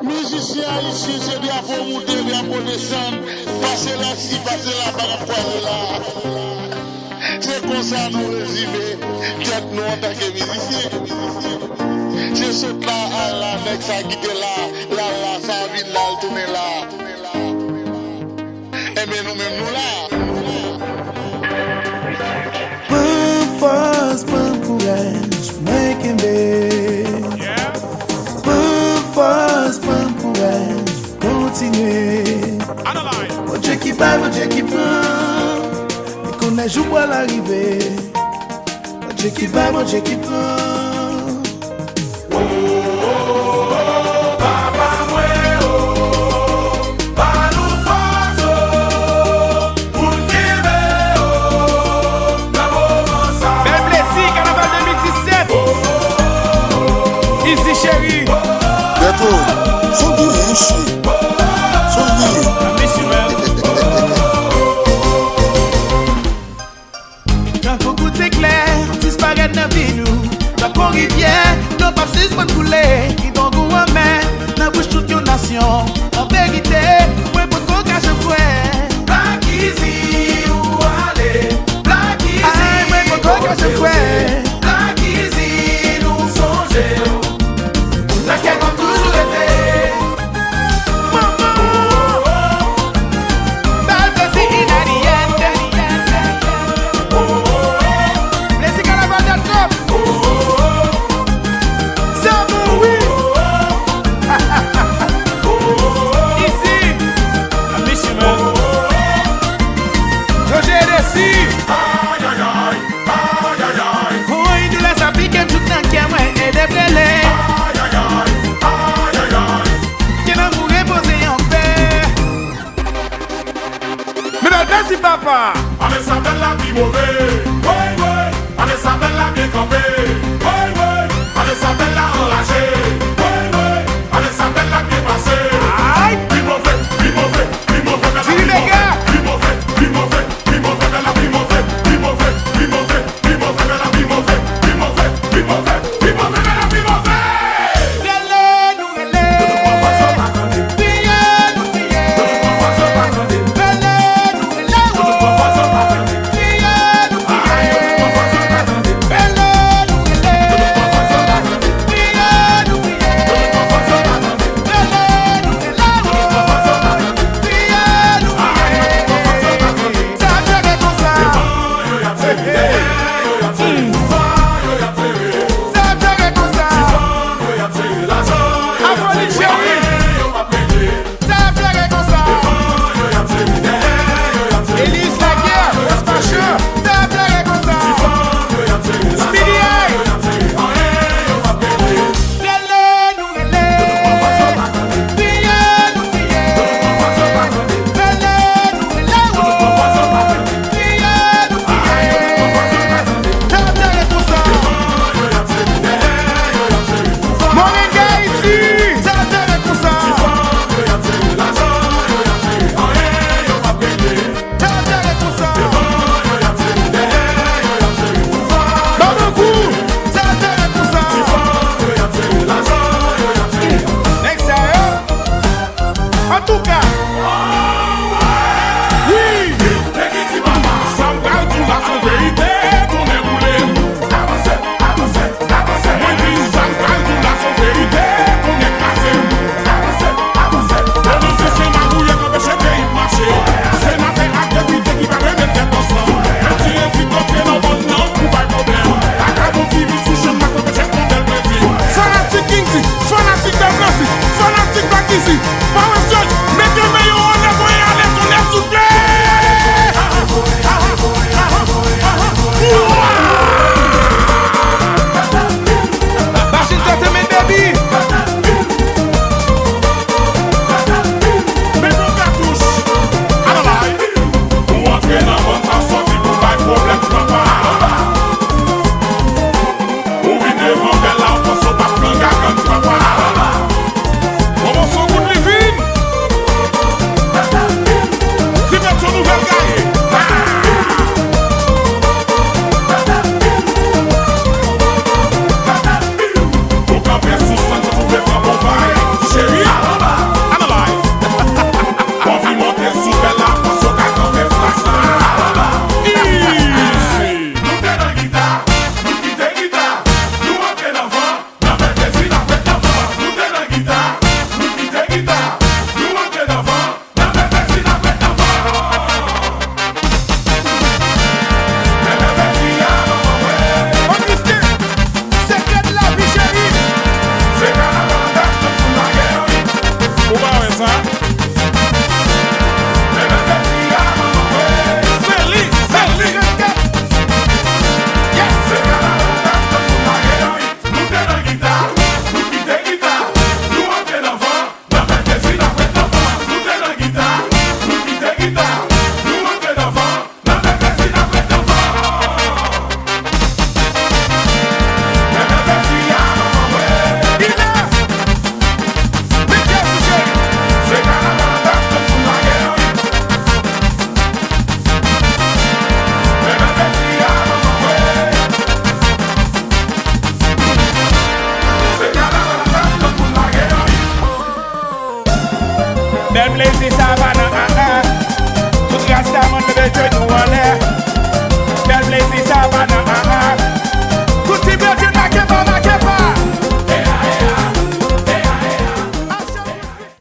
Musicien ici, c'est bien pour monter, bien pour descendre. Passer là-ci, passer là-bas, passer là. C'est comme ça nous résumé. Tête nous en tant que musiciens. Je saute là, à la, next à quitter là, ça vient là, le tourner là. Et bien nous-mêmes nous là. Bonne force, bon courage, making big. Bonne force, bon courage, continuer. Mon Dieu qui bat, mon Dieu qui prend. Et qu'on a joué à l'arrivée. Mon Dieu qui bat, mon Dieu qui prend. Quand beaucoup c'est clair, disparaît dans la vie nous. Dans la rivière, nos papes se sont coulés. Ils vont gouverner, dans la bouche toute une nation. En vérité, ouais, pour qu'on cache un fouet. Black Easy, où aller? Black Easy, ouais, pour qu'on cache un fouet. Black Easy, nous songer. La quête a toujours été. Merci papa. On s'appelle la vie mauvaise. Oui, oui. On s'appelle la bien campée. Oui, oui. On s'appelle la enragée. Oui, oui. On s'appelle la bien passée. Aïe. Vie mauvaise, vie mauvaise, vie mauvaise. Si les gars. Vie mauvaise, vie mauvaise, vie mauvaise, la vie mauvaise, vie mauvaise, vie mauvaise, vie mauvaise, la vie mauvaise, vie mauvaise, vie mauvaise, vie mauvaise, la vie mauvaise. Belle Blazy Savannah, tout rasta, mon levé, je nous en l'air.